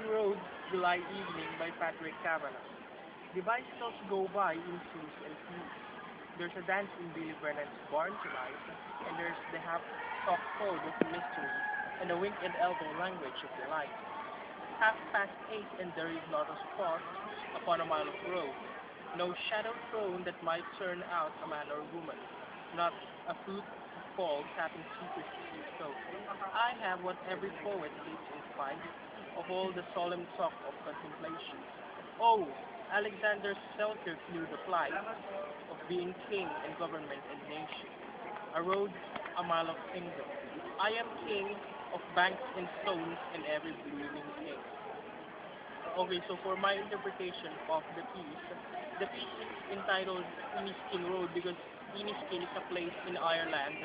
Road, July Evening by Patrick Kavanagh. The bicycles go by in twos and threes. There's a dance in Billy Brennan's barn tonight, and there's the half-talk code of mystery and the wink and elbow language of delight. 8:30 and there is not a spot upon a mile of road. No shadow thrown that might turn out a man or woman. Not a footfall tapping secrecy so. I have what every poet hates in spite of all the solemn talk of contemplation. Oh, Alexander Selkirk knew the plight of being king and government and nation. A road, a mile of kingdom. I am king of banks and stones and every blooming king. Okay, so for my interpretation of the piece is entitled Iniskin Road because Iniskin is a place in Ireland,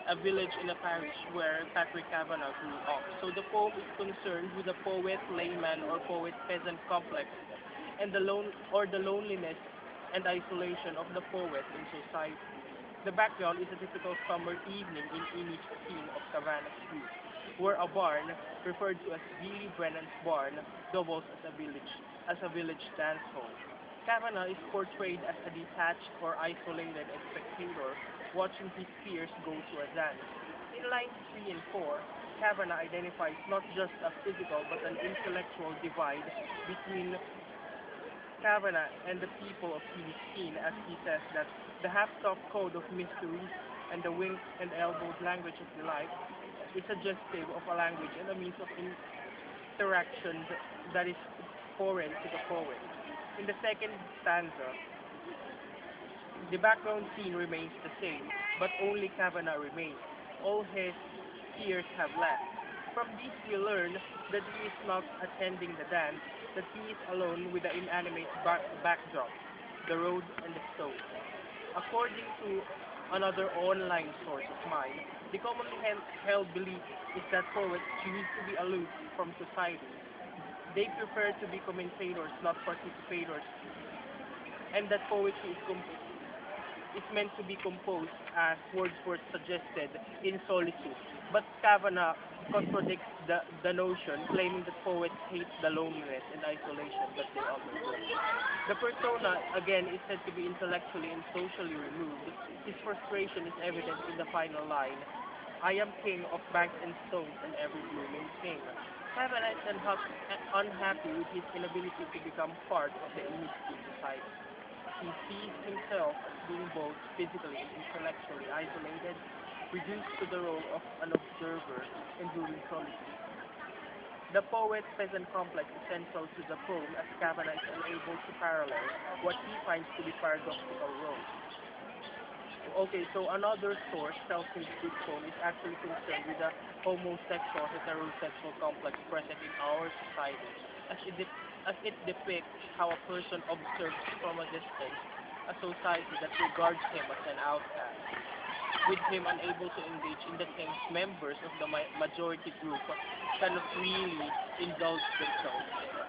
a village in a parish where Patrick Kavanagh grew up. So the poem is concerned with the poet-layman or poet-peasant complex and the loneliness and isolation of the poet in society. The background is a typical summer evening in Iniskin of Kavanagh Street, where a barn, referred to as Billy Brennan's barn, doubles as a village dance hall. Kavanagh is portrayed as a detached or isolated spectator watching his peers go to a dance. In lines 3 and 4, Kavanagh identifies not just a physical but an intellectual divide between Kavanagh and the people of Philistine as he says that the half-talk code of mysteries and the wink and elbows language of delight is suggestive of a language and a means of interaction that is foreign to the poet. In the second stanza, the background scene remains the same, but only Kavanagh remains. All his peers have left. From this we learn that he is not attending the dance, that he is alone with the inanimate backdrop, the road and the stone. According to another online source of mine, the commonly held belief is that poets choose to be aloof from society. They prefer to be commentators, not participators, and that poetry is meant to be composed, as Wordsworth suggested, in solitude. But Kavanagh contradicts the notion, claiming that poets hate the loneliness and isolation that they undergo. The persona, again, is said to be intellectually and socially removed. His frustration is evident in the final line, I am king of banks and stones and every blooming thing. Kavanagh is unhappy with his inability to become part of the Iniskin society. He sees himself as being both physically and intellectually isolated, reduced to the role of an observer, enduring solitude. The poet-peasant complex is central to the poem as Kavanagh is unable to parallel what he finds to be paradoxical roles. Okay, so another source tells me this poem is actually concerned with the homosexual heterosexual complex present in our society, as it depicts how a person observes from a distance a society that regards him as an outcast, with him unable to engage in the things members of the majority group cannot really indulge themselves in.